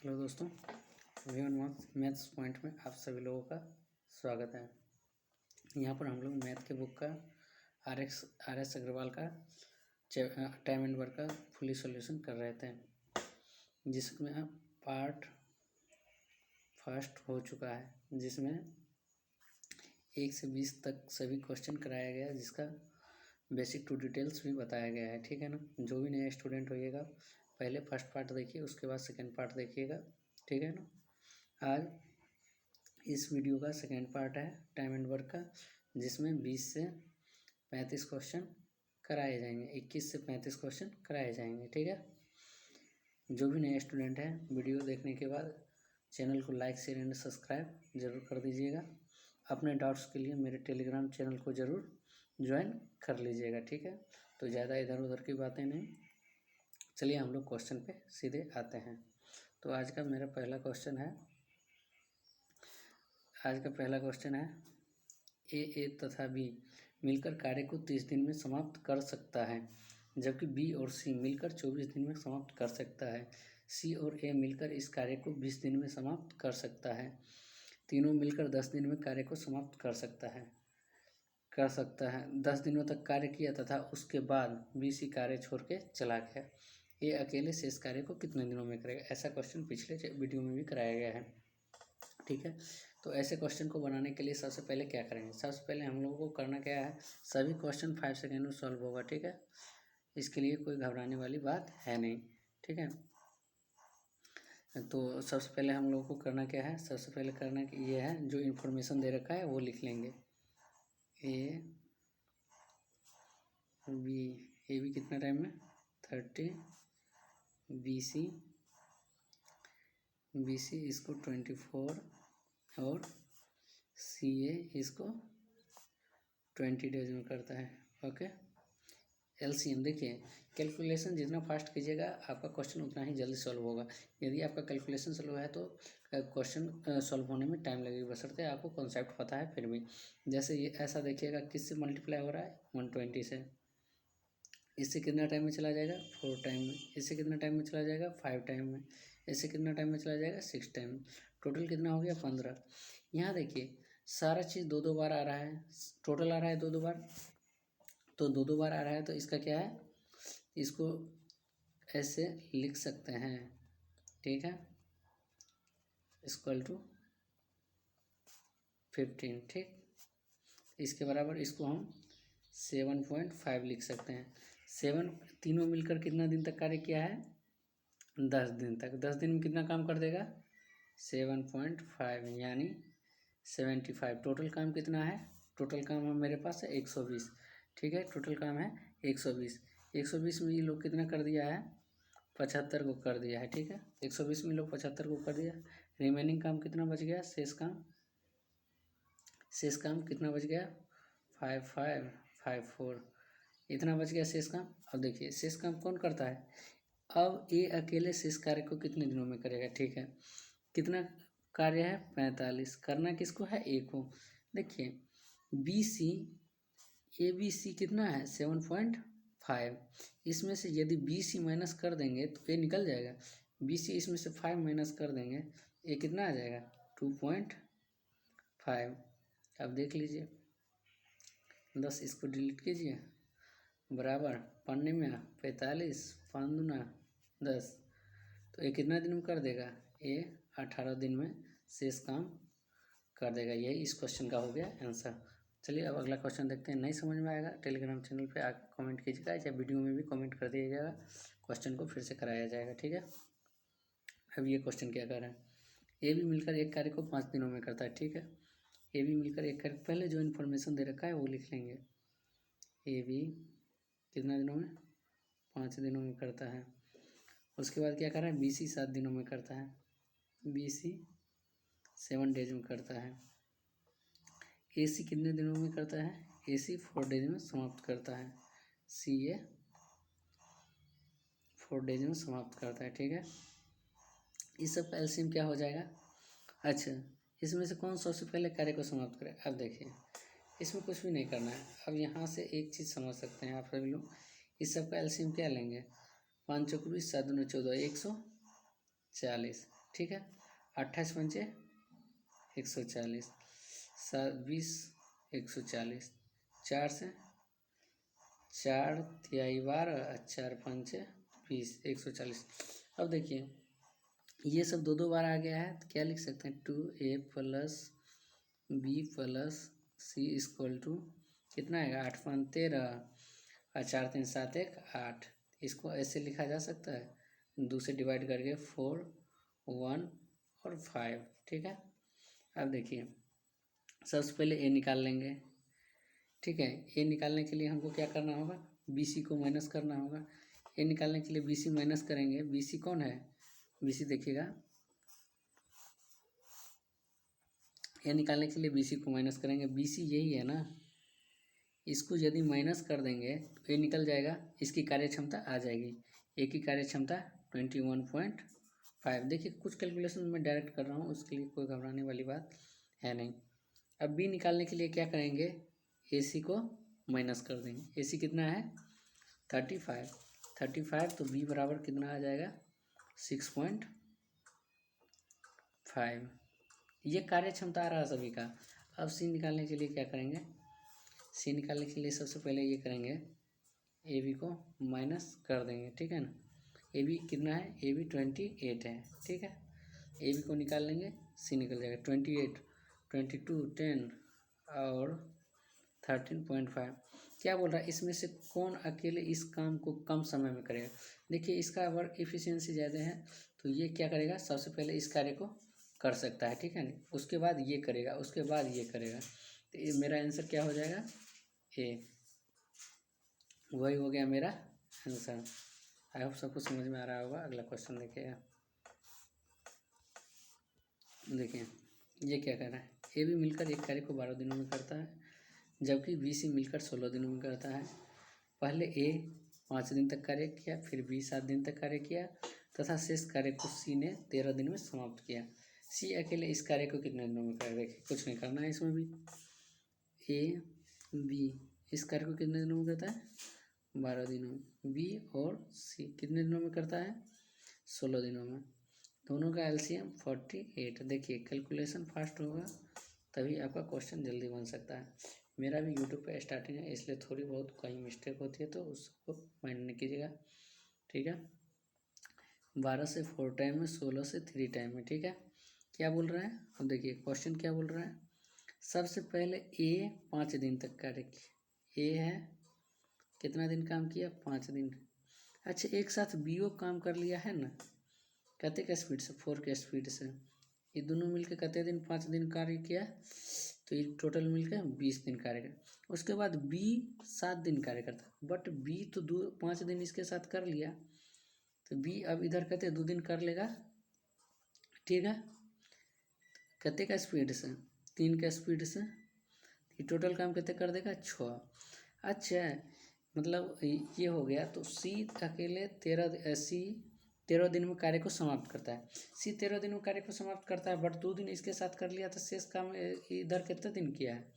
Hello दोस्तों, V1 maths point में आप सभी लोगों का स्वागत है। यहाँ पर हम लोग मैथ के बुक का आर एस अग्रवाल का टाइम एंड वर्क का फुली सॉल्यूशन कर रहे थे, जिसमें पार्ट फर्स्ट हो चुका है, जिसमें 1 से 20 तक सभी क्वेश्चन कराया गया, जिसका बेसिक टू डिटेल्स भी बताया गया है। ठीक है ना। जो भी नया स्टूडेंट होइएगा, पहले फर्स्ट पार्ट देखिए, उसके बाद सेकंड पार्ट देखिएगा। ठीक है ना। आज इस वीडियो का सेकंड पार्ट है टाइम एंड वर्क का, जिसमें 20 से 35 क्वेश्चन कराए जाएंगे, 21 से 35 क्वेश्चन कराए जाएंगे। ठीक है। जो भी नया स्टूडेंट है, वीडियो देखने के बाद चैनल को लाइक शेयर एंड सब्सक्राइब जरूर कर दीजिएगा। अपने डाउट्स के लिए मेरे टेलीग्राम चैनल को ज़रूर ज्वाइन कर लीजिएगा। ठीक है। तो ज़्यादा इधर उधर की बातें नहीं, चलिए हम लोग क्वेश्चन पे सीधे आते हैं। तो आज का पहला क्वेश्चन है ए तथा बी मिलकर कार्य को 30 दिन में समाप्त कर सकता है, जबकि बी और सी मिलकर 24 दिन में समाप्त कर सकता है। सी और ए मिलकर इस कार्य को 20 दिन में समाप्त कर सकता है। तीनों मिलकर 10 दिन में कार्य को समाप्त कर सकता है। 10 दिनों तक कार्य किया तथा उसके बाद बी सी कार्य छोड़ के चला गया। ये अकेले शेष कार्य को कितने दिनों में करेगा? ऐसा क्वेश्चन पिछले वीडियो में भी कराया गया है। ठीक है। तो ऐसे क्वेश्चन को बनाने के लिए सबसे पहले क्या करेंगे? सबसे पहले हम लोगों को करना क्या है, सभी क्वेश्चन 5 सेकेंड में सॉल्व होगा। ठीक है। इसके लिए कोई घबराने वाली बात है नहीं। ठीक है। तो सबसे पहले हम लोगों को करना क्या है, सबसे पहले करना ये है, जो इन्फॉर्मेशन दे रखा है वो लिख लेंगे। ए बी कितना टाइम में 30, बी सी इसको 24 और सी ए इसको 20 डेज में करता है। ओके। एलसीएम देखिए, कैलकुलेशन जितना फास्ट कीजिएगा आपका क्वेश्चन उतना ही जल्दी सॉल्व होगा। यदि आपका कैलकुलेशन स्लो है तो क्वेश्चन सॉल्व होने में टाइम लगेगा, बशर्ते आपको कॉन्सेप्ट पता है फिर भी। जैसे ये ऐसा देखिएगा, किससे मल्टीप्लाई हो रहा है 120 से। इससे कितना टाइम में चला जाएगा 4 टाइम में। इससे कितना टाइम में चला जाएगा 5 टाइम में। इससे कितना टाइम में चला जाएगा 6 टाइम में। टोटल कितना हो गया 15। यहाँ देखिए सारा चीज़ 2-2 बार आ रहा है, टोटल आ रहा है 2-2 बार, तो 2-2 बार आ रहा है, तो इसका क्या है, इसको ऐसे लिख सकते हैं। ठीक है, इक्वल टू 15। ठीक, इसके बराबर इसको हम 7.5 लिख सकते हैं। 7 तीनों मिलकर कितना दिन तक कार्य किया है 10 दिन तक। 10 दिन में कितना काम कर देगा 7.5 यानी 75। टोटल काम कितना है, टोटल काम मेरे पास है 120। ठीक है, टोटल काम है 120। 120 में ये लोग कितना कर दिया है 75 को कर दिया है। ठीक है, 120 में लोग 75 को कर दिया। रिमेनिंग काम कितना बच गया, शेष काम कितना बच गया 5554 इतना बच गया शेष काम। अब देखिए शेष काम कौन करता है, अब ये अकेले शेष कार्य को कितने दिनों में करेगा। ठीक है, कितना कार्य है 45, करना किसको है ए को। देखिए B C A B C कितना है 7.5, इसमें से यदि बी सी माइनस कर देंगे तो ये निकल जाएगा। बी सी इसमें से 5 माइनस कर देंगे, ये कितना आ जाएगा 2.5। अब देख लीजिए 10, इसको डिलीट कीजिए, बराबर पढ़ने में 45, 5 दूना 10, तो ये कितना दिन में कर देगा, ये 18 दिन में शेष काम कर देगा। यही इस क्वेश्चन का हो गया आंसर। चलिए अब अगला क्वेश्चन देखते हैं। नहीं समझ में आएगा टेलीग्राम चैनल पे आकर कमेंट कीजिएगा, या वीडियो में भी कमेंट कर दिया जाएगा, क्वेश्चन को फिर से कराया जाएगा। ठीक है। अब ये क्वेश्चन क्या कर रहा है, ए भी मिलकर एक कार्य को 5 दिनों में करता है। ठीक है, ए भी मिलकर एक कार्य, पहले जो इन्फॉर्मेशन दे रखा है वो लिख लेंगे। ए भी कितना दिनों में 5 दिनों में करता है। उसके बाद क्या कर रहा है, बी सी 7 दिनों में करता है, बी सी 7 डेज में करता है। ए सी कितने दिनों में करता है, ए सी 4 डेज में समाप्त करता है। सी ए 4 डेज में समाप्त करता है। ठीक है, इस सब का एलसीएम क्या हो जाएगा। अच्छा, इसमें से कौन सबसे पहले कार्य को समाप्त करे। अब देखिए इसमें कुछ भी नहीं करना है। अब यहाँ से एक चीज़ समझ सकते हैं आप सभी लोग, इस सब का एलसीएम क्या लेंगे, 5 चौक 20, 7 दूनी 14, 140। ठीक है। 28 पंचे 140, 20 140, 4 से 4 तिहाई 12, 4 पंचे 20, 140। अब देखिए ये सब दो दो बार आ गया है तो क्या लिख सकते हैं 2a plus B plus C equal to कितना आएगा 8 5 13 और 4 3 7 1 8। इसको ऐसे लिखा जा सकता है 2 से डिवाइड करके 4 1 और 5। ठीक है। अब देखिए सबसे पहले ए निकाल लेंगे। ठीक है। ए निकालने के लिए हमको क्या करना होगा बी सी को माइनस करना होगा। ए निकालने के लिए बी सी माइनस करेंगे। बी सी कौन है बी सी देखिएगा ए निकालने के लिए बी सी को माइनस करेंगे। बी सी यही है ना, इसको यदि माइनस कर देंगे तो ए निकल जाएगा, इसकी कार्य क्षमता आ जाएगी। ए की कार्य क्षमता 21.5। देखिए कुछ कैलकुलेशन मैं डायरेक्ट कर रहा हूँ, उसके लिए कोई घबराने वाली बात है नहीं। अब बी निकालने के लिए क्या करेंगे ए सी को माइनस कर देंगे। ए सी कितना है 35 तो बी बराबर कितना आ जाएगा 6.5। ये कार्य क्षमता आ रहा है सभी का। अब सी निकालने के लिए क्या करेंगे सी निकालने के लिए सबसे पहले ये करेंगे ए बी को माइनस कर देंगे। ठीक है ना। ए बी कितना है ए बी 28 है। ठीक है। ए बी को निकाल लेंगे सी निकल जाएगा 28 22 10 और 13.5। क्या बोल रहा है इसमें से कौन अकेले इस काम को कम समय में करेगा। देखिए इसका वर्क एफिशिएंसी ज़्यादा है तो ये क्या करेगा सबसे पहले इस कार्य को कर सकता है। ठीक है ना। उसके बाद ये करेगा, उसके बाद ये करेगा। तो ये मेरा आंसर क्या हो जाएगा ए। वही हो गया मेरा आंसर। आई होप सबको समझ में आ रहा होगा। अगला क्वेश्चन देखिएगा। देखिए ये क्या कर रहा है ए भी मिलकर एक कार्य को 12 दिनों में करता है जबकि बी सी मिलकर 16 दिनों में करता है। पहले ए 5 दिन तक कार्य किया, फिर बी 7 दिन तक कार्य किया तथा शेष कार्य को सी ने 13 दिन में समाप्त किया। सी अकेले इस कार्य को कितने दिनों में कर देखिए कुछ नहीं करना है इसमें भी। ए बी इस कार्य को कितने दिनों में करता है 12 दिनों में। बी और सी कितने दिनों में करता है 16 दिनों में। दोनों का एलसीएम 48। देखिए कैलकुलेशन फास्ट होगा तभी आपका क्वेश्चन जल्दी बन सकता है। मेरा भी यूट्यूब पे स्टार्टिंग है इसलिए थोड़ी बहुत कहीं मिस्टेक होती है तो उसको माइंड नहीं कीजिएगा। ठीक है। 12 से 4 टाइम में, 16 से 3 टाइम में। ठीक है। क्या बोल रहा है अब देखिए क्वेश्चन क्या बोल रहा है। सबसे पहले ए 5 दिन तक कार्य किया। ए है कितना दिन काम किया 5 दिन। अच्छा एक साथ बी ओ काम कर लिया है ना कते का स्पीड से 4 के स्पीड से। ये दोनों मिलकर कते दिन 5 दिन कार्य किया तो ये टोटल मिलकर 20 दिन कार्य किया। उसके बाद बी 7 दिन कार्य करता बट बी तो 5 दिन इसके साथ कर लिया तो बी अब इधर कहते 2 दिन कर लेगा। ठीक है। कते का स्पीड से 3 का स्पीड से ये टोटल काम कितने कर देगा 6। अच्छा मतलब ये हो गया तो सी अकेले 13 दिन में कार्य को समाप्त करता है। सी 13 दिन में कार्य को समाप्त करता है बट 2 दिन इसके साथ कर लिया तो शेष काम इधर कितने दिन किया है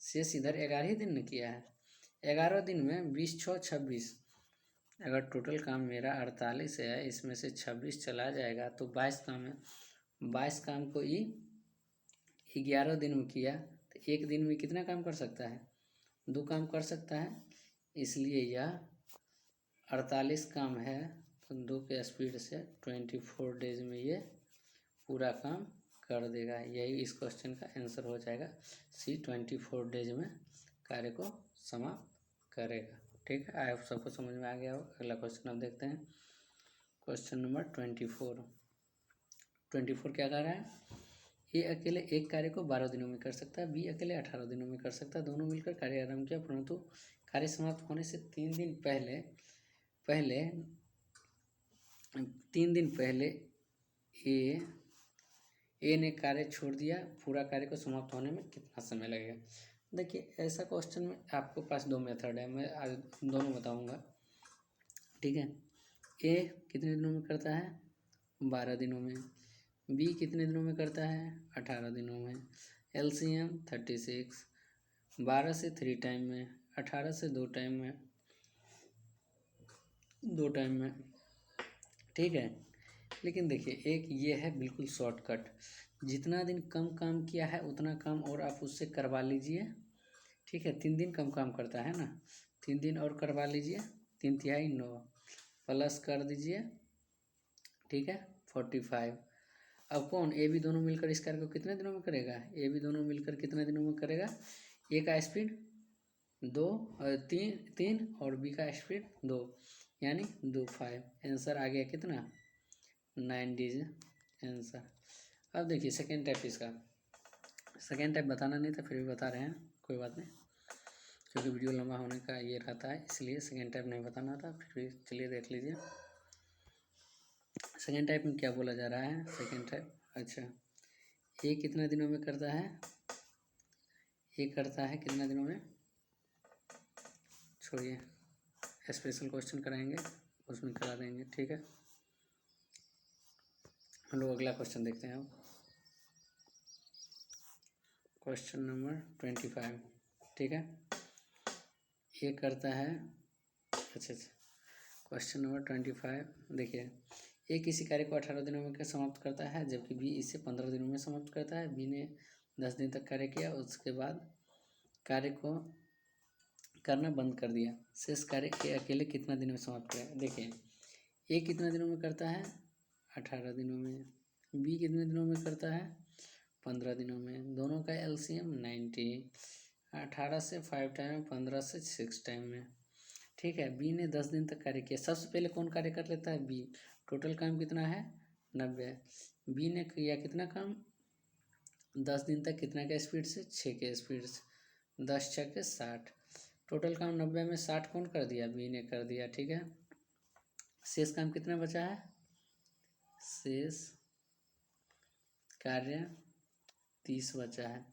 शेष इधर 11 ही दिन ने किया है। 11 दिन में 20 6 26। अगर टोटल काम मेरा 48 है इसमें से 26 चला जाएगा तो 22 काम है। 22 काम को 11 दिन में किया तो एक दिन में कितना काम कर सकता है 2 काम कर सकता है। इसलिए यह 48 काम है तो 2 के स्पीड से 24 डेज में ये पूरा काम कर देगा। यही इस क्वेश्चन का आंसर हो जाएगा सी 24 डेज में कार्य को समाप्त करेगा। ठीक है। आई होप सबको समझ में आ गया हो। अगला क्वेश्चन अब देखते हैं। क्वेश्चन नंबर 24 क्या कर रहा है ए अकेले एक कार्य को 12 दिनों में कर सकता है, बी अकेले 18 दिनों में कर सकता है। दोनों मिलकर कार्य आरंभ किया परंतु कार्य समाप्त होने से 3 दिन पहले ए ने कार्य छोड़ दिया। पूरा कार्य को समाप्त होने में कितना समय लगेगा। देखिए ऐसा क्वेश्चन में आपको पास 2 मेथड है, मैं आज दोनों बताऊंगा। ठीक है। ए कितने दिनों में करता है 12 दिनों में, बी कितने दिनों में करता है 18 दिनों में। एलसीएम 36। 12 से 3 टाइम में, 18 से 2 टाइम में। ठीक है। लेकिन देखिए एक ये है बिल्कुल शॉर्टकट, जितना दिन कम काम किया है उतना काम और आप उससे करवा लीजिए। ठीक है, 3 दिन कम काम करता है ना, 3 दिन और करवा लीजिए, 3 तिहाई 9 प्लस कर दीजिए। ठीक है, 45। अब कौन ए बी दोनों मिलकर इस कार्य को कितने दिनों में करेगा, ए बी दोनों मिलकर कितने दिनों में करेगा, ए का स्पीड 3 और बी का स्पीड 2, यानी 2 5। आंसर आ गया कितना 9 डेज आंसर। अब देखिए सेकेंड टाइप इसका, सेकेंड टाइप बताना नहीं था फिर भी बता रहे हैं, कोई बात नहीं, क्योंकि वीडियो लंबा होने का ये रहता है इसलिए सेकेंड टाइप नहीं बताना था, फिर भी चलिए देख लीजिए। सेकेंड टाइप में क्या बोला जा रहा है, सेकेंड टाइप, अच्छा ये कितना दिनों में करता है, ये करता है कितना दिनों में, छोड़िए स्पेशल क्वेश्चन कराएंगे उसमें करा देंगे। ठीक है, हम लोग अगला क्वेश्चन देखते हैं। अब क्वेश्चन नंबर 25। ठीक है, ये करता है, अच्छा क्वेश्चन नंबर 25 देखिए, ए किसी कार्य को 18 दिनों में समाप्त करता है जबकि बी इसे 15 दिनों में समाप्त करता है। बी ने 10 दिन तक कार्य किया, उसके बाद कार्य को करना बंद कर दिया, शेष कार्य ए अकेले कितना दिन में समाप्त किया। देखिए ए कितना दिनों में करता है 18 दिनों में, बी कितने दिनों में करता है 15 दिनों में, दोनों का एलसीएम 90, 18 से 5 टाइम, 15 से 6 टाइम में। ठीक है, बी ने 10 दिन तक कार्य किया, सबसे पहले कौन कार्य कर लेता है, बी। टोटल काम कितना है 90, बी ने किया कितना काम 10 दिन तक, कितना के स्पीड से 6 के स्पीड से, 10 6 के 60, टोटल काम 90 में 60 कौन कर दिया, बी ने कर दिया। ठीक है, शेष काम कितना बचा है, शेष कार्य 30 बचा है।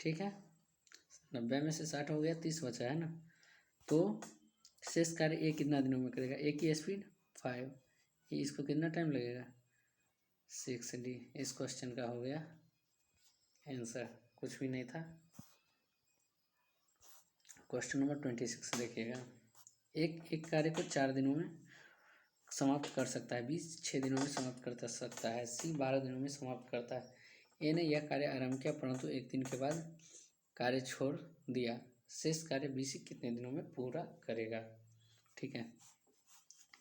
ठीक है, 90 में से 60 हो गया, 30 बचा है ना, तो शेष कार्य ए कितना दिनों में करेगा, ए की स्पीड 5, इसको कितना टाइम लगेगा 6D। इस क्वेश्चन का हो गया आंसर, कुछ भी नहीं था। क्वेश्चन नंबर 26 देखिएगा, एक कार्य को 4 दिनों में समाप्त कर सकता है, बी 6 दिनों में समाप्त कर सकता है, सी 12 दिनों में समाप्त करता है। ए ने यह कार्य आरंभ किया परंतु 1 दिन के बाद कार्य छोड़ दिया, शेष कार्य बी सी कितने दिनों में पूरा करेगा। ठीक है,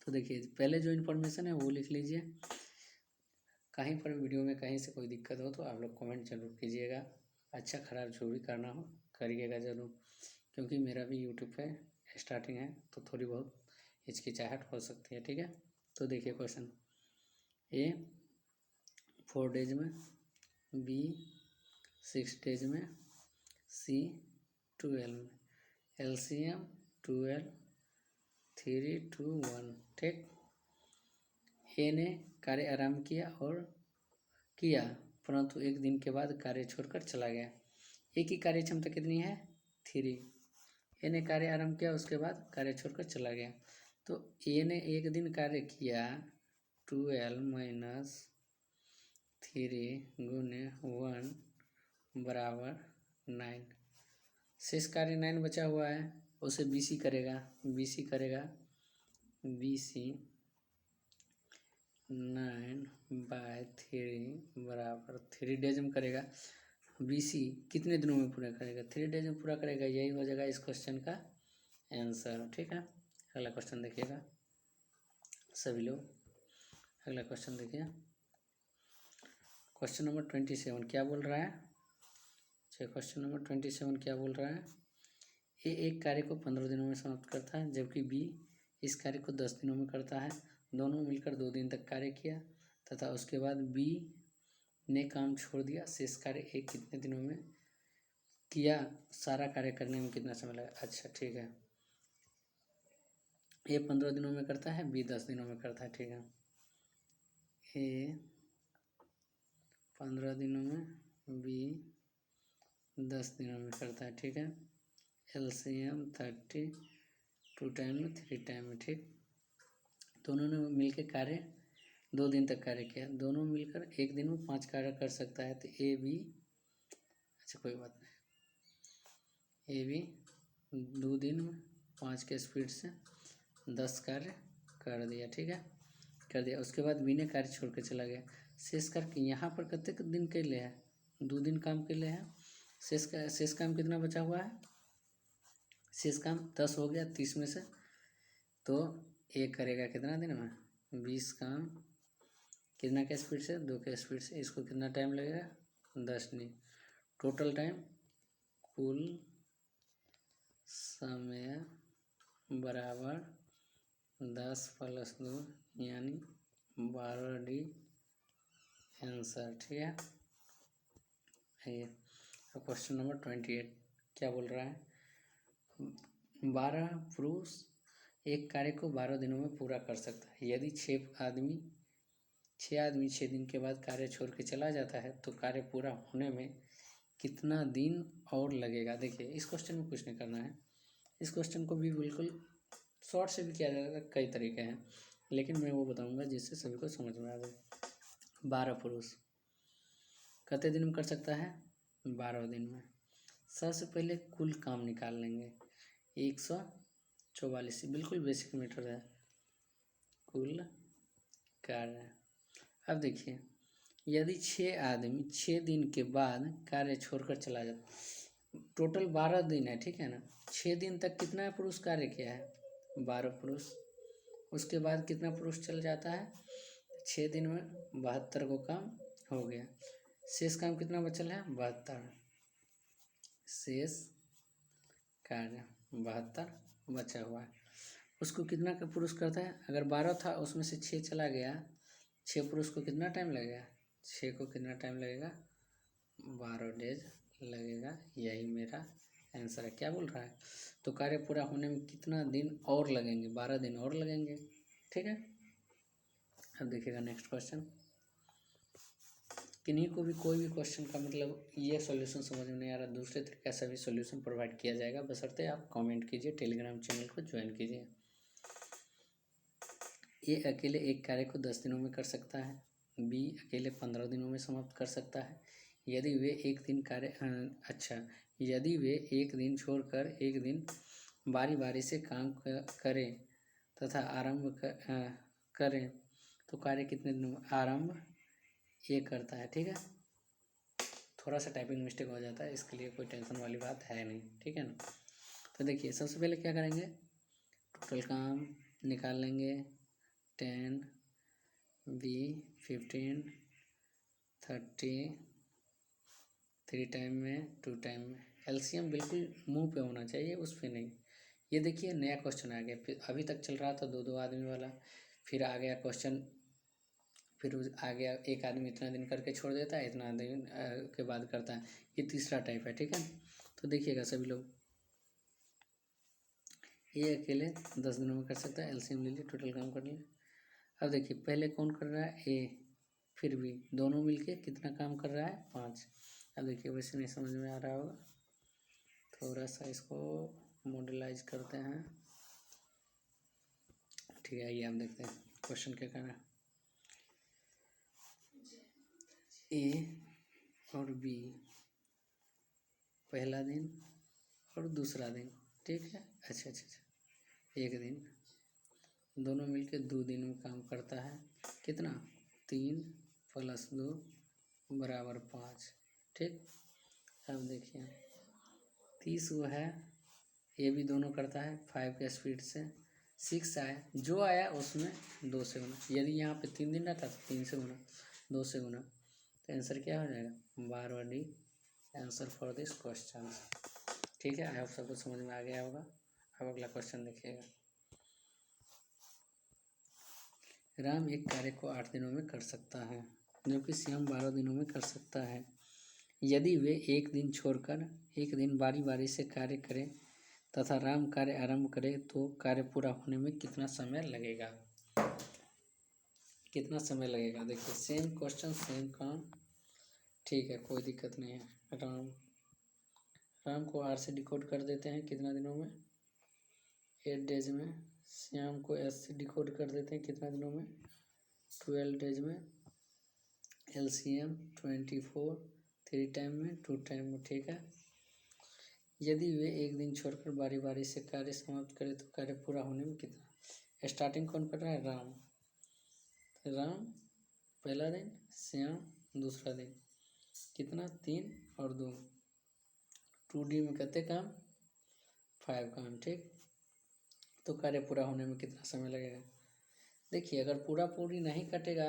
तो देखिए पहले जो इन्फॉर्मेशन है वो लिख लीजिए, कहीं पर वीडियो में कहीं से कोई दिक्कत हो तो आप लोग कमेंट जरूर कीजिएगा, अच्छा खराब जो भी करना हो करिएगा ज़रूर, क्योंकि मेरा भी यूट्यूब पे स्टार्टिंग है तो थोड़ी बहुत हिचकिचाहट हो सकती है। ठीक है, तो देखिए क्वेश्चन, ए 4 डेज में, बी 6 डेज में, सी 12 में, एलसीएम 12 3 2 1। ठीक, ए ने कार्य आरंभ किया और किया परंतु 1 दिन के बाद कार्य छोड़कर चला गया, ए की कार्य क्षमता कितनी है 3, ए ने कार्य आरंभ किया उसके बाद कार्य छोड़कर चला गया, तो ए ने 1 दिन कार्य किया 12 - 3 गुने 1 बराबर 9, शेष कार्य 9 बचा हुआ है उसे बीसी करेगा, बीसी करेगा, बीसी 9/3 बराबर 3 डेज में करेगा, बीसी कितने दिनों में पूरा करेगा 3 डेज में पूरा करेगा, यही हो जाएगा इस क्वेश्चन का आंसर। ठीक है, अगला क्वेश्चन देखिएगा सभी लोग, अगला क्वेश्चन देखिए, क्वेश्चन नंबर 27 क्या बोल रहा है, क्वेश्चन नंबर 27 क्या बोल रहा है, ए एक कार्य को 15 दिनों में समाप्त करता है जबकि बी इस कार्य को 10 दिनों में करता है, दोनों मिलकर 2 दिन तक कार्य किया तथा उसके बाद बी ने काम छोड़ दिया, शेष कार्य ए कितने दिनों में किया, सारा कार्य करने में कितना समय लगा। अच्छा ठीक है, ए 15 दिनों में करता है, बी 10 दिनों में करता है। ठीक है, ए 15 दिनों में, बी 10 दिनों में करता है। ठीक है, एलसीएम 30, 2 टाइम में 3 टाइम में। ठीक, दोनों ने मिलकर कार्य 2 दिन तक कार्य किया, दोनों मिलकर 1 दिन में 5 कार्य कर सकता है, तो ए बी, अच्छा कोई बात नहीं, ए बी 2 दिन में 5 के स्पीड से 10 कार्य कर दिया। ठीक है, कर दिया। उसके बाद बी ने कार्य छोड़ के चला गया। शेष कार्य यहाँ पर कितने दिन के लिए है? 2 दिन काम के लिए है। शेष काम कितना बचा हुआ है? शेष काम 10 हो गया 30 में से, तो एक करेगा कितना दिन में? 20 काम कितना के स्पीड से? 2 के स्पीड से। इसको कितना टाइम लगेगा? 10 दिन। टोटल टाइम, कुल समय बराबर 10 + 2 यानी 12D आंसर। ठीक है, आइए क्वेश्चन नंबर 28 क्या बोल रहा है? 12 पुरुष एक कार्य को 12 दिनों में पूरा कर सकता है। यदि 6 आदमी 6 दिन के बाद कार्य छोड़ के चला जाता है तो कार्य पूरा होने में कितना दिन और लगेगा? देखिए, इस क्वेश्चन में कुछ नहीं करना है। इस क्वेश्चन को भी बिल्कुल शॉर्ट से भी किया जाएगा, कई तरीके हैं, लेकिन मैं वो बताऊंगा जिससे सभी को समझ में आ जाए। 12 पुरुष कितने दिन में कर सकता है? 12 दिन में। सबसे पहले कुल काम निकाल लेंगे। 144 बिल्कुल बेसिक मीटर है, कुल कार्य। अब देखिए, यदि 6 आदमी 6 दिन के बाद कार्य छोड़कर चला जाता, टोटल 12 दिन है, ठीक है ना? 6 दिन तक कितना पुरुष कार्य किया है? 12 पुरुष। उसके बाद कितना पुरुष चल जाता है? 6 दिन में 72 को काम हो गया। शेष काम कितना बचल है? 72। शेष कार्य 72 बचा हुआ है। उसको कितना का पुरुष करता है? अगर 12 था उसमें से 6 चला गया, 6 पुरुष को कितना टाइम लगेगा? 6 को कितना टाइम लगेगा? 12 डेज लगेगा। यही मेरा आंसर है। क्या बोल रहा है? तो कार्य पूरा होने में कितना दिन और लगेंगे? 12 दिन और लगेंगे। ठीक है, अब देखिएगा नेक्स्ट क्वेश्चन। किन्हीं को भी कोई भी क्वेश्चन का मतलब ये सॉल्यूशन समझ में नहीं आ रहा, दूसरे तरीके से भी सॉल्यूशन प्रोवाइड किया जाएगा, बशर्ते आप कमेंट कीजिए, टेलीग्राम चैनल को ज्वाइन कीजिए। ए अकेले एक कार्य को 10 दिनों में कर सकता है। बी अकेले 15 दिनों में समाप्त कर सकता है। यदि वे एक दिन यदि वे एक दिन छोड़कर एक दिन बारी बारी से काम करें तथा आरंभ करें तो कार्य कितने दिनों में आरंभ ये करता है? ठीक है, थोड़ा सा टाइपिंग मिस्टेक हो जाता है, इसके लिए कोई टेंशन वाली बात है नहीं। ठीक है ना? तो देखिए, सबसे पहले क्या करेंगे? टोटल काम निकाल लेंगे। 10 B 15 30 3 टाइम में 2 टाइम में। एलसीएम बिल्कुल मुंह पे होना चाहिए, उस पे नहीं। ये देखिए नया क्वेश्चन आ गया। फिर अभी तक चल रहा था 2-2 आदमी वाला, फिर आ गया क्वेश्चन, फिर आ गया एक आदमी इतना दिन करके छोड़ देता है, इतना दिन के बाद करता है। ये तीसरा टाइप है। ठीक है, तो देखिएगा सभी लोग, ये अकेले 10 दिनों में कर सकता है। एलसीएम ले लिए, टोटल काम कर लिए। अब देखिए, पहले कौन कर रहा है? ए, फिर भी दोनों मिलके कितना काम कर रहा है? 5। अब देखिए, वैसे नहीं समझ में आ रहा होगा, थोड़ा सा इसको मॉडलाइज करते हैं। ठीक है, आइए आप देखते हैं क्वेश्चन क्या करना है। ए और बी पहला दिन और दूसरा दिन, ठीक है? अच्छा, एक दिन, दोनों मिलके 2 दिन में काम करता है। कितना? 3 + 2 = 5। ठीक, अब देखिए 30 वो है, ये भी दोनों करता है 5 के स्पीड से। 6 आया, जो आया उसमें 2 से गुना। यदि यहाँ पे 3 दिन रहता तो 3 से गुना, 2 से गुना, तो आंसर क्या हो जाएगा? 12D answer for this question. ठीक है, आई होप सबको समझ में आ गया होगा। अब अगला क्वेश्चन देखिएगा। राम एक कार्य को 8 दिनों में कर सकता है, जबकि श्याम 12 दिनों में कर सकता है। यदि वे एक दिन छोड़कर एक दिन बारी बारी से कार्य करें तथा राम कार्य आरंभ करे तो कार्य पूरा होने में कितना समय लगेगा? कितना समय लगेगा? देखिए, सेम क्वेश्चन सेम काम। ठीक है, कोई दिक्कत नहीं है। राम को 8 से डिकोड कर देते हैं कितना दिनों में? 8 डेज में। श्याम को S से डिकोड कर देते हैं कितना दिनों में? 12 डेज में। LCM 24, 3 टाइम में, 2 टाइम में। ठीक है, यदि वे एक दिन छोड़कर बारी बारी से कार्य समाप्त करें तो कार्य पूरा होने में कितना? स्टार्टिंग कौन कर रहा है? राम। राम पहला दिन, श्याम दूसरा दिन, कितना 3 और 2, 2D में कितने काम, 5 काम। ठीक, तो कार्य पूरा होने में कितना समय लगेगा। देखिए अगर पूरा पूरी नहीं कटेगा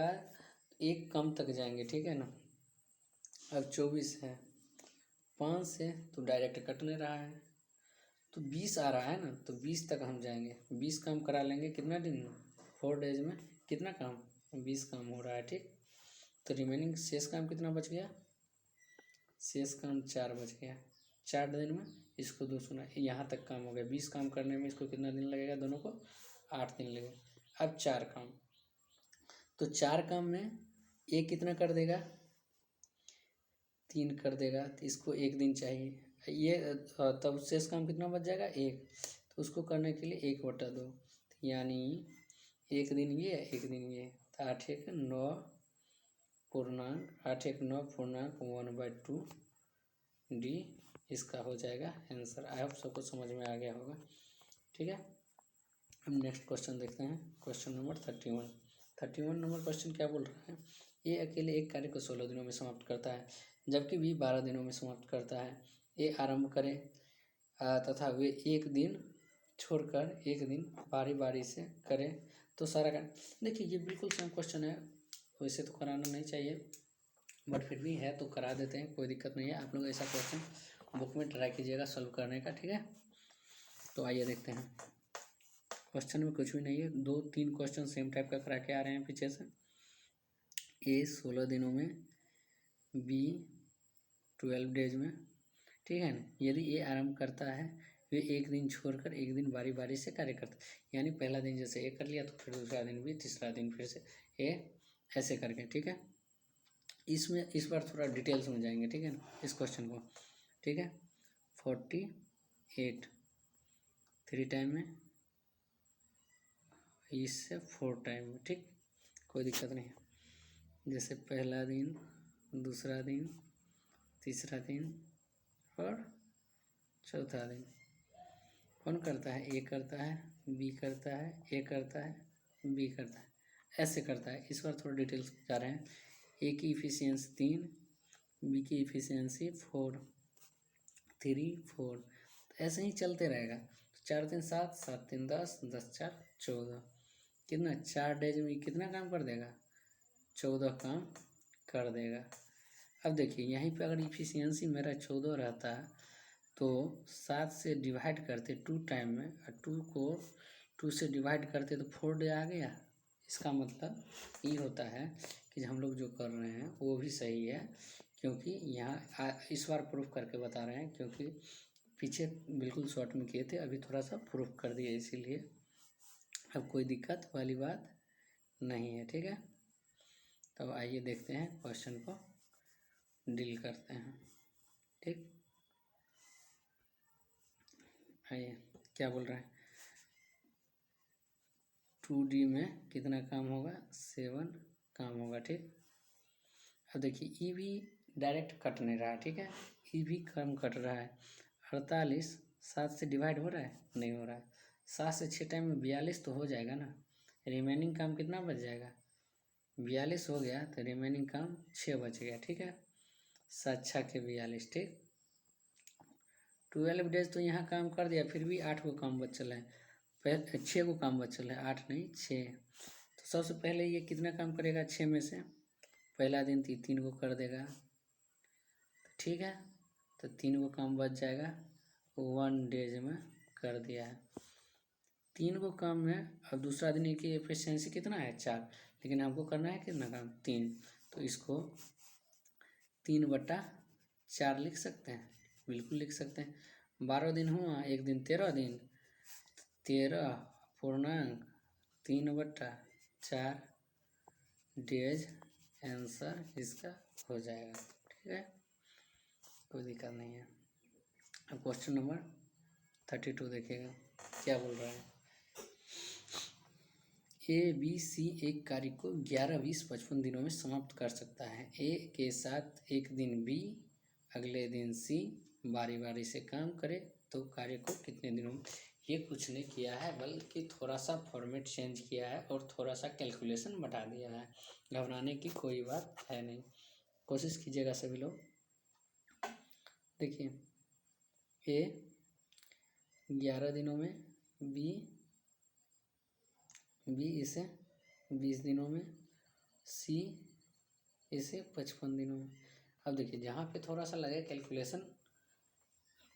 एक कम तक जाएंगे, ठीक है ना। अब 24 है, 5 से तो डायरेक्ट कट ले रहा है, तो 20 आ रहा है ना, तो 20 तक हम जाएंगे, 20 काम करा लेंगे कितना दिन में, 4 डेज में कितना काम, 20 काम हो रहा है। ठीक, तो रिमेनिंग शेष काम कितना बच गया, शेष काम 4 बच गया। 4 दिन में इसको 2 सुना, यहाँ तक काम हो गया। 20 काम करने में इसको कितना दिन लगेगा, दोनों को 8 दिन लगेगा। अब 4 काम, तो 4 काम में एक कितना कर देगा, 3 कर देगा, तो इसको 1 दिन चाहिए। ये तब शेष काम कितना बच जाएगा, 1, तो उसको करने के लिए 1/2, यानी 1 दिन ये 1 दिन ये, तो 8 1 9 पूर्णांक 8 1 9 पूर्णांक 1/2 डी इसका हो जाएगा आंसर। आई होप सबको समझ में आ गया होगा। ठीक है, हम नेक्स्ट क्वेश्चन देखते हैं। क्वेश्चन नंबर 31 नंबर क्वेश्चन क्या बोल रहा है, ए अकेले एक कार्य को 16 दिनों में समाप्त करता है, जबकि बी 12 दिनों में समाप्त करता है। ए आरंभ करें तथा वे एक दिन छोड़कर एक दिन बारी बारी से करें तो सारा कार्य। देखिए ये बिल्कुल सेम क्वेश्चन है, वैसे तो कराना नहीं चाहिए बट फिर भी है तो करा देते हैं, कोई दिक्कत नहीं है। आप लोग ऐसा क्वेश्चन बुक में ट्राई कीजिएगा सॉल्व करने का। ठीक है, तो आइए देखते हैं। क्वेश्चन में कुछ भी नहीं है, 2-3 क्वेश्चन सेम टाइप का करा के आ रहे हैं पीछे से। ए 16 दिनों में, बी 12 डेज में, ठीक है ना। यदि ए आरंभ करता है वे एक दिन छोड़कर एक दिन बारी बारी से कार्य करते, यानी पहला दिन जैसे ए कर लिया तो फिर दूसरा दिन भी, तीसरा दिन फिर से ए, ऐसे करके। ठीक है, इसमें इस बार थोड़ा डिटेल्स में जाएंगे, ठीक है ना, इस क्वेश्चन को। ठीक है, 48 3 टाइम में, इससे 4 टाइम में। ठीक, कोई दिक्कत नहीं है। जैसे पहला दिन, दूसरा दिन, तीसरा दिन और चौथा दिन। कौन करता है, ए करता है, बी करता है, ए करता है, बी करता है, ऐसे करता है। इस बार थोड़ा डिटेल्स जा रहे हैं। ए की इफिशियंसी 3, बी की इफिशियंसी 4, 3 4, तो ऐसे ही चलते रहेगा। तो 4 3 7, 7 3 10, 10 4 14, कितना 4 डेज में कितना काम कर देगा, 14 काम कर देगा। अब देखिए यहीं पे अगर इफिशियंसी मेरा 14 रहता तो 7 से डिवाइड करते 2 टाइम में, और 2 को 2 से डिवाइड करते तो 4 डे आ गया। इसका मतलब ये होता है कि हम लोग जो कर रहे हैं वो भी सही है, क्योंकि यहाँ इस बार प्रूफ करके बता रहे हैं, क्योंकि पीछे बिल्कुल शॉर्ट में किए थे, अभी थोड़ा सा प्रूफ कर दिए, इसीलिए अब कोई दिक्कत वाली बात नहीं है। ठीक है, तो आइए देखते हैं क्वेश्चन को डील करते हैं। ठीक, आइए क्या बोल रहे हैं, 2D में कितना काम होगा, 7 काम होगा। ठीक, अब देखिए ई भी डायरेक्ट कट नहीं रहा है, ठीक है, ई भी कम कट रहा है। 48 7 से डिवाइड हो रहा है, नहीं हो रहा है। 7 से 6 टाइम में 42 तो हो जाएगा ना, रिमेनिंग काम कितना बच जाएगा, 42 हो गया, तो रिमेनिंग काम 6 बच गया। ठीक है, 7 6 के 42। ठीक, 12 डेज तो यहाँ काम कर दिया, फिर भी 8 को काम बचल है, 6 को काम बचल है, 8 नहीं 6। तो सबसे पहले ये कितना काम करेगा 6 में से, पहला दिन 3 को कर देगा। ठीक है, तो 3 को काम बच जाएगा, 1 डेज में कर दिया है 3 को काम में। अब दूसरा दिन की एफिशिएंसी कितना है 4, लेकिन हमको करना है कितना काम 3, तो इसको 3/4 लिख सकते हैं, बिल्कुल लिख सकते हैं। 12 दिन हुआ, एक दिन 13 दिन, 13 पूर्णांक 3/4 डेज आंसर इसका हो जाएगा। ठीक है, कोई दिक्कत नहीं है। अब क्वेश्चन नंबर 32 देखिएगा क्या बोल रहा है। ABC एक कार्य को 11 20 55 दिनों में समाप्त कर सकता है। A के साथ एक दिन B, अगले दिन C बारी बारी से काम करे तो कार्य को कितने दिनों में, ये कुछ नहीं किया है, बल्कि थोड़ा सा फॉर्मेट चेंज किया है और थोड़ा सा कैलकुलेशन बढ़ा दिया है। घबराने की कोई बात है नहीं, कोशिश कीजिएगा सभी लोग। देखिए, ए 11 दिनों में, बी इसे 20 दिनों में, सी इसे 55 दिनों में। अब देखिए, जहाँ पे थोड़ा सा लगे कैलकुलेशन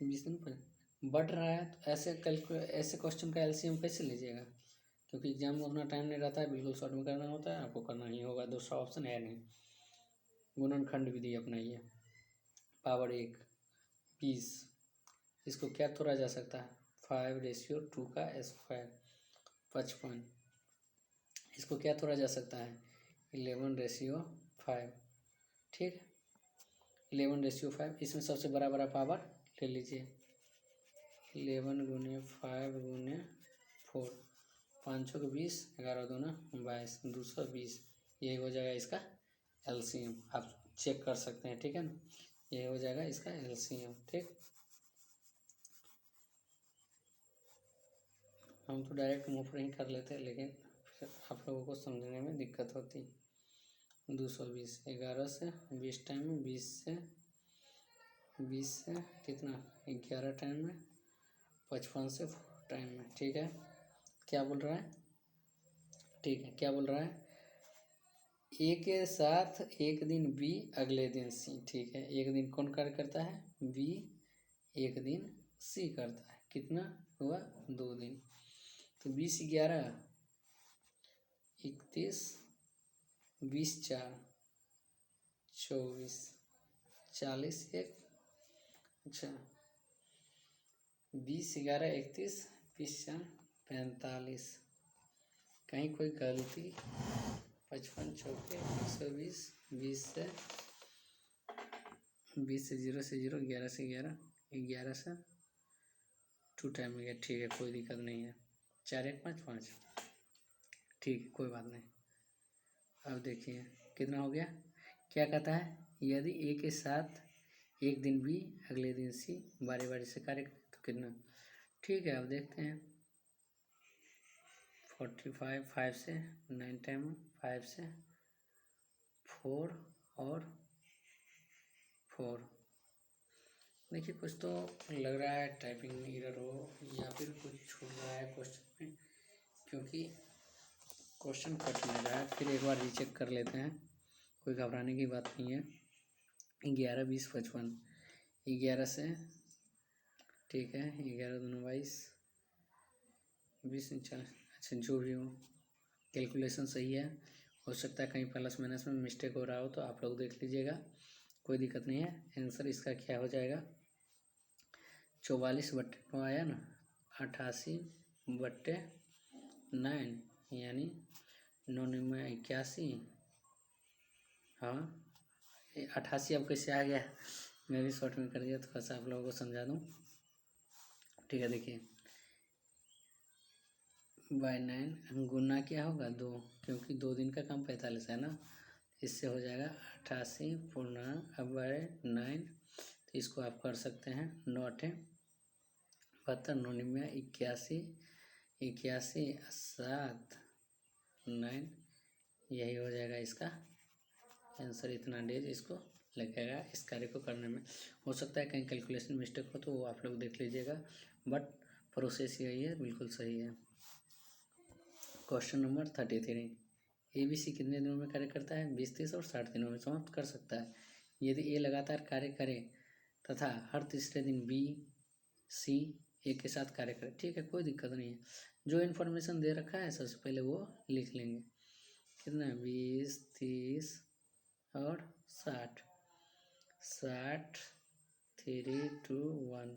20 दिन पर बढ़ रहा है, तो ऐसे क्वेश्चन का एलसीएम कैसे लीजिएगा? क्योंकि एग्जाम में उतना टाइम नहीं रहता है, बिल्कुल शॉर्ट में करना होता है, आपको करना ही होगा, दूसरा ऑप्शन है नहीं। गुणनखंड विधि अपनाइए। पावर 1 20, इसको क्या तोड़ा जा सकता है? 5/2 का स्क्वायर 55। इसको क्या तोड़ा जा सकता है? 11/5। ठीक, 11/5। इसमें सबसे बड़ा पावर ले लीजिए, 11 × 5 × 4, 5 को 20, 11 दूना 22, 220। यही हो जाएगा इसका एलसीएम। आप चेक कर सकते हैं, ठीक है ना, यही हो जाएगा इसका एलसीएम। ठीक, हम तो डायरेक्ट मुँह पर ही कर लेते हैं, लेकिन फिर आप लोगों को समझने में दिक्कत होती। 220, 11 से 20 टाइम में, 20 से कितना, 11 टाइम में, 55 से 4 टाइम में। ठीक है, क्या बोल रहा है? ठीक है, क्या बोल रहा है? ए के साथ एक दिन बी, अगले दिन सी। ठीक है, एक दिन कौन कार्य करता है? बी। एक दिन सी करता है। कितना हुआ? 2 दिन। तो 20 11 31, 20 4 24, 40 1, अच्छा 20 11 31, 20 4 45। कहीं कोई गलती? 55 चौके 120, 20 से 0 से 0, 11 से 11, 11 से 2 टाइम में गया। ठीक है, कोई दिक्कत नहीं है। 4 1 5 5, ठीक है, कोई बात नहीं। अब देखिए कितना हो गया। क्या कहता है? यदि ए के साथ एक दिन बी, अगले दिन सी बारी बारी से कार्य करें तो कितना? ठीक है, अब देखते हैं। 45 5 से 9 टाइम, 5 से 4 और 4। देखिए, कुछ तो लग रहा है टाइपिंग एरर हो या फिर कुछ छूट रहा है क्वेश्चन में, क्योंकि क्वेश्चन कट नहीं रहा है। फिर एक बार रीचेक कर लेते हैं, कोई घबराने की बात नहीं है। 11 20 55, 11 से, ठीक है, 11 दूना 22, 20 4, अच्छा जो भी हो, कैलकुलेशन सही है। हो सकता है कहीं प्लस माइनस में मिस्टेक हो रहा हो, तो आप लोग देख लीजिएगा, कोई दिक्कत नहीं है। आंसर इसका क्या हो जाएगा? 44/9 आया ना, 88/9, यानी 9 9 81। हाँ, 88 अब कैसे आ गया? मैं भी शॉर्ट में कर दिया, थोड़ा सा आप लोगों को समझा दूँ। ठीक है, देखिए, बाय 9 गुना क्या होगा? 2, क्योंकि 2 दिन का काम 45 है ना, इससे हो जाएगा 88 पूर्णांक बाय 9। तो इसको आप कर सकते हैं 9 8 72, 9 9 81, 81 7 9, यही हो जाएगा इसका आंसर। इतना डेज इसको लगेगा इस कार्य को करने में। हो सकता है कहीं कैलकुलेशन मिस्टेक हो, तो वो आप लोग देख लीजिएगा, बट प्रोसेस यही है, बिल्कुल सही है। क्वेश्चन नंबर 33, ABC कितने दिनों में कार्य करता है? 20 30 और 60 दिनों में समाप्त कर सकता है। यदि ए लगातार कार्य करे तथा हर तीसरे दिन बी सी ए के साथ कार्य करे। ठीक है, कोई दिक्कत नहीं है। जो इन्फॉर्मेशन दे रखा है सबसे पहले वो लिख लेंगे। कितना? 20 30 और 60, 3 2 1।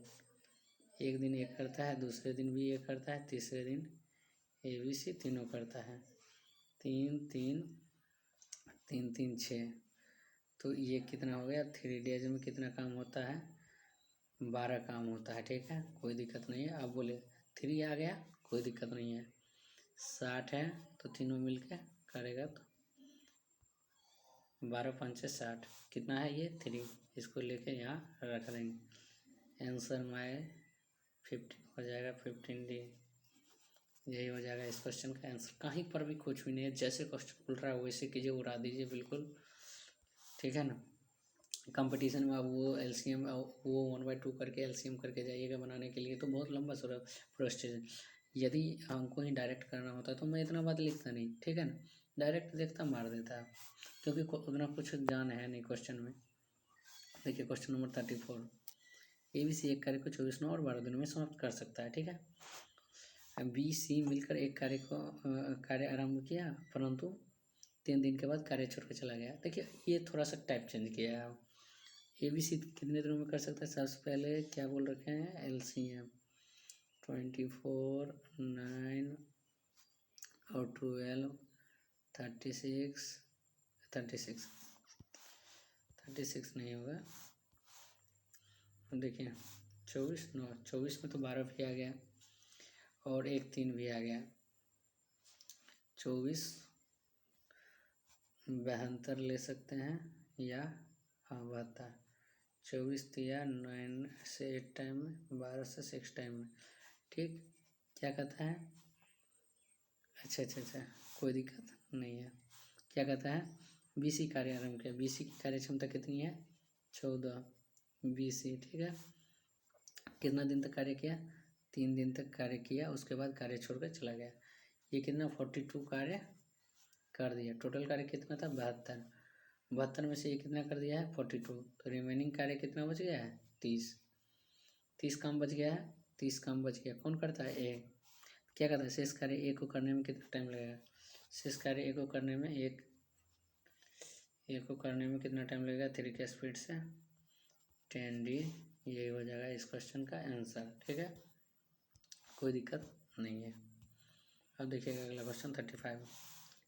एक दिन एक करता है, दूसरे दिन भी एक करता है, तीसरे दिन ABC तीनों करता है। 3 3 3 3 6। तो ये कितना हो गया? 3 डेज में कितना काम होता है? 12 काम होता है। ठीक है, कोई दिक्कत नहीं है। अब बोले 3 आ गया, कोई दिक्कत नहीं है। 60 है तो तीनों मिलके करेगा तो 12 5 60। कितना है ये? 3। इसको लेके यहाँ रख देंगे। Answer my 50। हो जाएगा 15D। यही हो जाएगा इस क्वेश्चन का आंसर। कहीं पर भी कुछ भी नहीं है, जैसे क्वेश्चन खुल रहा है वैसे कीजिए, उड़ा दीजिए बिल्कुल, ठीक है ना। कंपटीशन में अब वो एलसीएम वो 1/2 करके एलसीएम करके जाइएगा बनाने के लिए, तो बहुत लंबा प्रोसेस है। यदि हमको ही डायरेक्ट करना होता तो मैं इतना बात लिखता नहीं, ठीक है ना, डायरेक्ट देखता मार देता, क्योंकि उतना कुछ जान है नहीं क्वेश्चन में। देखिए क्वेश्चन नंबर 34, ABC एक कार्य को 24 और 12 दिनों में समाप्त कर सकता है, ठीक है। BC मिलकर एक कार्य आरंभ किया, परंतु 3 दिन के बाद कार्य छोड़ के चला गया। देखिए ये थोड़ा सा टाइप चेंज किया है। ABC कितने दिनों में कर सकता है? सबसे पहले क्या बोल रखे हैं, LCM 24, 9 और 12, 36 नहीं होगा। देखिए 24 में तो 12 भी आ गया और एक 3 भी आ गया, 24 72 ले सकते हैं या 72। 24 दिया 9 से 8 टाइम में, 12 से 6 टाइम में, ठीक। क्या कहता है, अच्छा कोई दिक्कत नहीं है। क्या कहता है, BC कार्य आरंभ किया। BC की कार्य क्षमता कितनी है, 14 BC, ठीक है। कितना दिन तक कार्य किया, 3 दिन तक कार्य किया, उसके बाद कार्य छोड़कर चला गया। ये कितना 42 कार्य कर दिया। टोटल कार्य कितना था, 72 में से ये कितना कर दिया है, 42, तो रिमेनिंग कार्य कितना बच गया है, 30 काम बच गया है, 30 काम बच गया। कौन करता है, ए। क्या कहता है, शेष कार्य ए को करने में कितना टाइम लगेगा, शेष कार्य ए को करने में कितना टाइम लगेगा, 3 के स्पीड से 10D। यही हो जाएगा इस क्वेश्चन का आंसर, ठीक है, कोई दिक्कत नहीं है। अब देखिएगा अगला क्वेश्चन 35।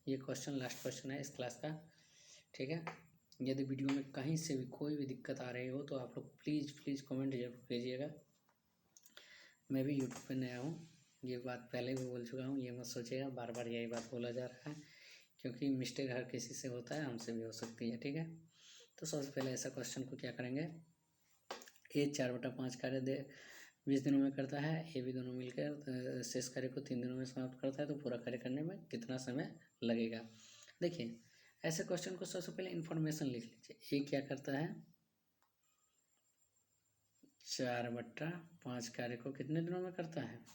ये क्वेश्चन लास्ट क्वेश्चन है इस क्लास का, ठीक है। यदि वीडियो में कहीं से भी कोई भी दिक्कत आ रही हो तो आप लोग प्लीज़ कमेंट जरूर कीजिएगा। मैं भी यूट्यूब पे नया हूँ, ये बात पहले भी बोल चुका हूँ, ये मत सोचिएगा बार बार यही बात बोला जा रहा है, क्योंकि मिस्टेक हर किसी से होता है, हमसे भी हो सकती है, ठीक है। तो सबसे पहले ऐसा क्वेश्चन को क्या करेंगे, ए 4/5 कार्य 20 दिनों में करता है, ए भी दोनों मिलकर शेष कार्य को 3 दिनों में समाप्त करता है, तो पूरा कार्य करने में कितना समय लगेगा। देखिए ऐसे क्वेश्चन को सबसे पहले इन्फॉर्मेशन लिख लीजिए। ए क्या करता है, 4/5 कार्य को कितने दिनों में करता है,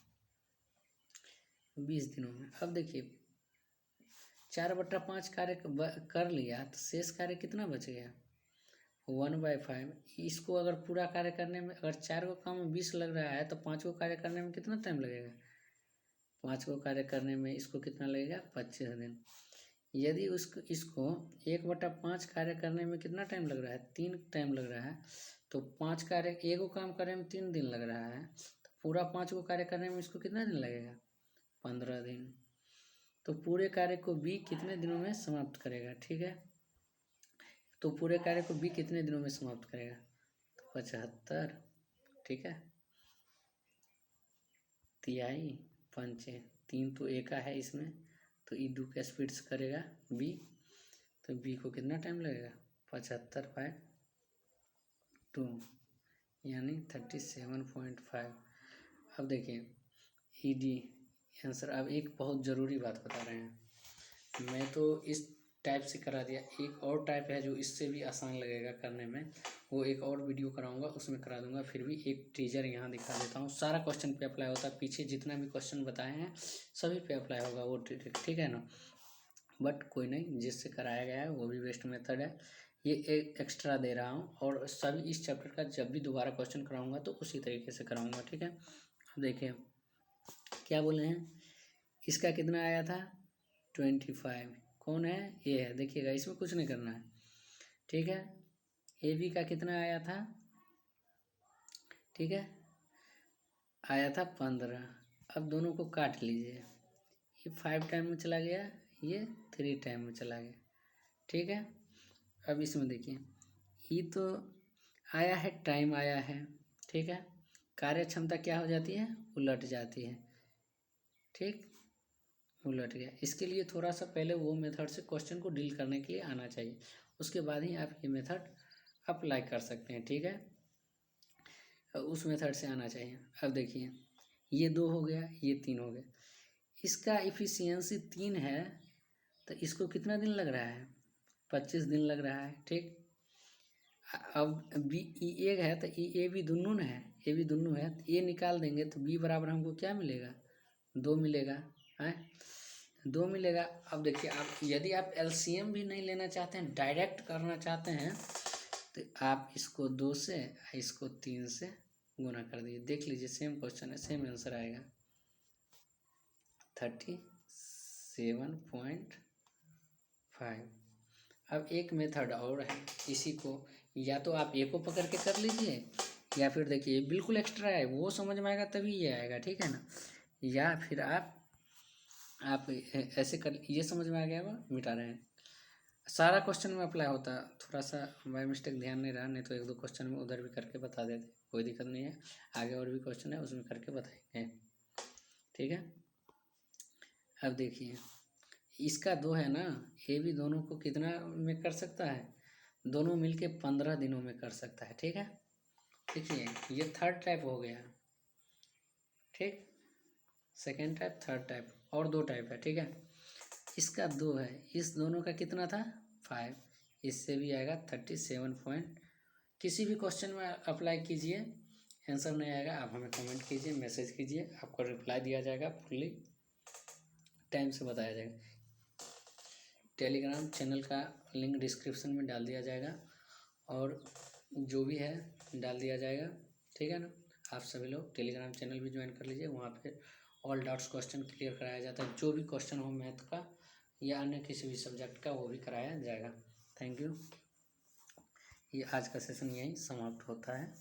20 दिनों में। अब देखिए 4/5 कार्य कर लिया तो शेष कार्य कितना बच गया, 1/5। इसको अगर पूरा कार्य करने में, अगर 4 को काम में 20 लग रहा है तो 5 को कार्य करने में कितना टाइम लगेगा, 5 को कार्य करने में इसको कितना लगेगा, 25 दिन। यदि इसको 1/5 कार्य करने में कितना टाइम लग रहा है, 3 टाइम लग रहा है, तो 5 कार्य एक को काम करने में 3 दिन लग रहा है, तो पूरा 5 को कार्य करने में इसको कितना दिन लगेगा, 15 दिन। तो पूरे कार्य को बी कितने दिनों में समाप्त करेगा, ठीक है। तो पूरे कार्य को बी कितने दिनों में समाप्त करेगा, तो 75, ठीक है। तिहाई पंचे 3 तो ए का है इसमें, तो ई 2 का स्पीड से करेगा बी, तो बी को कितना टाइम लगेगा, 75/2 यानी 37.5। अब देखिए ED आंसर। अब एक बहुत ज़रूरी बात बता रहे हैं, मैं तो इस टाइप से करा दिया, एक और टाइप है जो इससे भी आसान लगेगा करने में, वो एक और वीडियो कराऊंगा उसमें करा दूंगा। फिर भी एक टीजर यहाँ दिखा देता हूँ, सारा क्वेश्चन पे अप्लाई होता है, पीछे जितना भी क्वेश्चन बताए हैं सभी पे अप्लाई होगा वो, ठीक है ना। बट कोई नहीं, जिससे कराया गया है वो भी बेस्ट मेथड है, ये एक एक्स्ट्रा दे रहा हूँ। और सभी इस चैप्टर का जब भी दोबारा क्वेश्चन कराऊंगा तो उसी तरीके से कराऊंगा, ठीक है। देखिए क्या बोले हैं, इसका कितना आया था, 25। कौन है, ये है, देखिएगा इसमें कुछ नहीं करना है, ठीक है। AB का कितना आया था, ठीक है, आया था 15। अब दोनों को काट लीजिए, ये 5 टाइम में चला गया, ये 3 टाइम में चला गया, ठीक है। अब इसमें देखिए ये तो आया है, टाइम आया है, ठीक है। कार्य क्षमता क्या हो जाती है, उलट जाती है, ठीक, उलट गया। इसके लिए थोड़ा सा पहले वो मेथड से क्वेश्चन को डील करने के लिए आना चाहिए, उसके बाद ही आप ये मेथड अप्लाई कर सकते हैं, ठीक है। उस मेथड से आना चाहिए। अब देखिए ये 2 हो गया, ये 3 हो गया। इसका इफिशियंसी 3 है तो इसको कितना दिन लग रहा है? 25 दिन लग रहा है। ठीक, अब बी ई ए है तो ई ए भी दोनों न है, ए भी दोनों है, तो ए निकाल देंगे तो बी बराबर हमको क्या मिलेगा? 2 मिलेगा है, 2 मिलेगा। अब देखिए, आप यदि आप एलसीएम भी नहीं लेना चाहते हैं, डायरेक्ट करना चाहते हैं, तो आप इसको 2 से इसको 3 से गुना कर दीजिए। देख लीजिए, सेम क्वेश्चन है, सेम आंसर आएगा 37.5। अब एक मेथड और है, इसी को या तो आप ए को पकड़ के कर लीजिए, या फिर देखिए बिल्कुल एक्स्ट्रा है, वो समझ में आएगा तभी ये आएगा, ठीक है ना। या फिर आप ऐसे कर, ये समझ में आ गया, वो मिटा रहे हैं। सारा क्वेश्चन में अप्लाई होता, थोड़ा सा बाय मिस्टेक ध्यान नहीं रहा, नहीं तो 1-2 क्वेश्चन में उधर भी करके बता देते, कोई दिक्कत नहीं है। आगे और भी क्वेश्चन है, उसमें करके बताएंगे, ठीक है। अब देखिए, इसका 2 है ना, ये भी दोनों को कितना में कर सकता है? दोनों मिलके 15 दिनों में कर सकता है, ठीक है। देखिए, ये थर्ड टाइप हो गया, ठीक, सेकेंड टाइप, थर्ड टाइप, और 2 टाइप है, ठीक है। इसका 2 है, इस दोनों का कितना था? 5, इससे भी आएगा 37 किसी भी क्वेश्चन में अप्लाई कीजिए, आंसर नहीं आएगा आप हमें कमेंट कीजिए, मैसेज कीजिए, आपको रिप्लाई दिया जाएगा, फुल्ली टाइम से बताया जाएगा। टेलीग्राम चैनल का लिंक डिस्क्रिप्शन में डाल दिया जाएगा, और जो भी है डाल दिया जाएगा, ठीक है ना। आप सभी लोग टेलीग्राम चैनल भी ज्वाइन कर लीजिए, वहाँ पे ऑल डाउट्स क्वेश्चन क्लियर कराया जाता है, जो भी क्वेश्चन हो मैथ का या अन्य किसी भी सब्जेक्ट का, वो भी कराया जाएगा। Thank you. ये आज का सेशन यहीं समाप्त होता है।